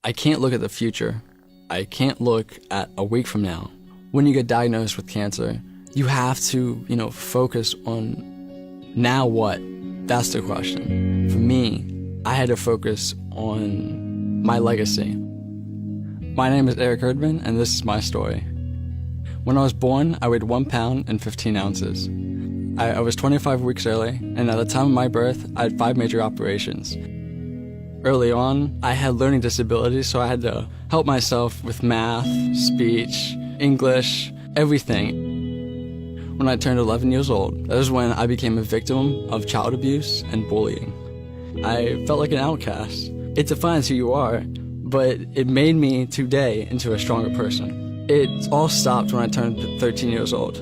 I can't look at the future. I can't look at a week from now. When you get diagnosed with cancer, you have to, focus on now what? That's the question. For me, I had to focus on my legacy. My name is Erdman, and this is my story. When I was born, I weighed 1 pound and 15 ounces. I was 25 weeks early, and at the time of my birth, I had 5 major operations. Early on, I had learning disabilities, so I had to help myself with math, speech, English, everything. When I turned 11 years old, that was when I became a victim of child abuse and bullying. I felt like an outcast. It defines who you are, but it made me today into a stronger person. It all stopped when I turned 13 years old.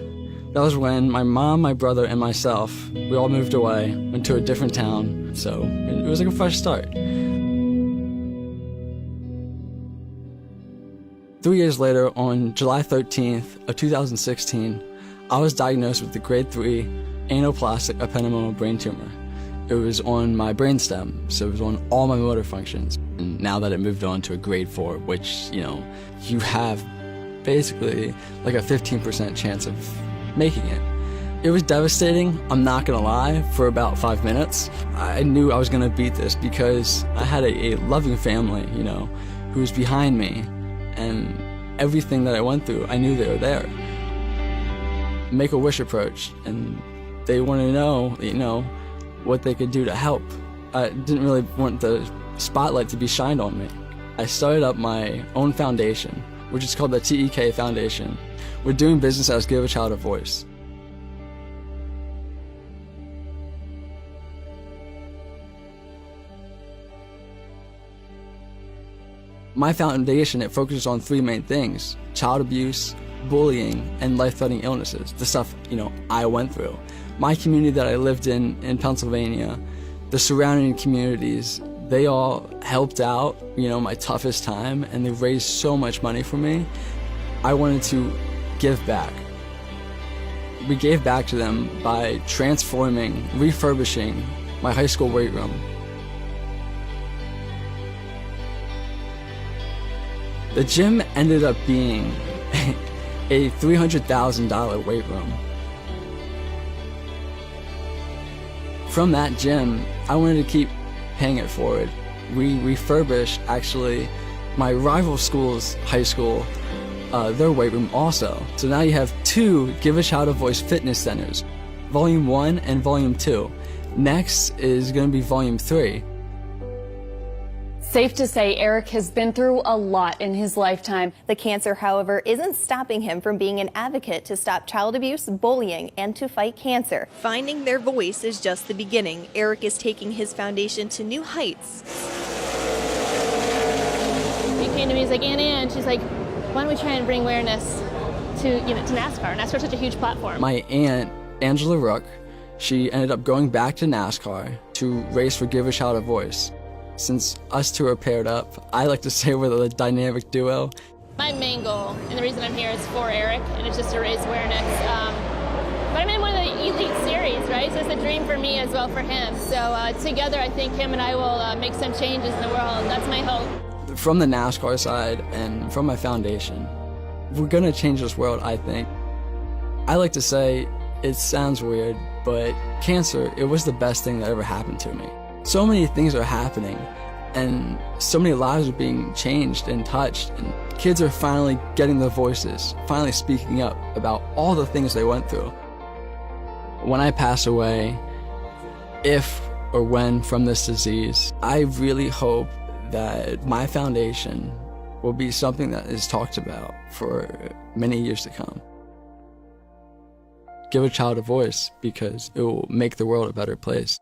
That was when my mom, my brother, and myself, we all moved away, went to a different town, so it was like a fresh start. 3 years later, on July 13th of 2016, I was diagnosed with the grade 3 anaplastic ependymoma brain tumor. It was on my brainstem, so it was on all my motor functions. And now that it moved on to a grade 4, which, you have basically like a 15% chance of making it. It was devastating, I'm not gonna lie, for about 5 minutes. I knew I was gonna beat this because I had a loving family, who was behind me. And everything that I went through, I knew they were there. Make-A-Wish approach, and they wanted to know, what they could do to help. I didn't really want the spotlight to be shined on me. I started up my own foundation, which is called the TEK Foundation. We're doing business as Give a Child a Voice. My foundation, it focuses on 3 main things: child abuse, bullying, and life-threatening illnesses, the stuff, I went through. My community that I lived in Pennsylvania, the surrounding communities, they all helped out, my toughest time, and they raised so much money for me. I wanted to give back. We gave back to them by transforming, refurbishing my high school weight room. The gym ended up being a $300,000 weight room. From that gym, I wanted to keep paying it forward. We refurbished, actually, my rival school's high school, their weight room also. So now you have 2 Give a Child a Voice fitness centers, Volume 1 and Volume 2. Next is going to be Volume 3. Safe to say, Eric has been through a lot in his lifetime. The cancer, however, isn't stopping him from being an advocate to stop child abuse, bullying, and to fight cancer. Finding their voice is just the beginning. Eric is taking his foundation to new heights. He came to me, he's like, Ann, she's like, why don't we try and bring awareness to NASCAR? NASCAR's such a huge platform. My aunt, Angela Rook, she ended up going back to NASCAR to race for Give a Child a Voice. Since us 2 are paired up, I like to say we're the dynamic duo. My main goal, and the reason I'm here, is for Eric, and it's just to raise awareness. But I'm in one of the elite series, right? So it's a dream for me as well for him. So together, I think him and I will make some changes in the world. That's my hope. From the NASCAR side and from my foundation, we're gonna change this world, I think. I like to say, it sounds weird, but cancer, it was the best thing that ever happened to me. So many things are happening, and so many lives are being changed and touched, and kids are finally getting their voices, finally speaking up about all the things they went through. When I pass away, if or when from this disease, I really hope that my foundation will be something that is talked about for many years to come. Give a child a voice, because it will make the world a better place.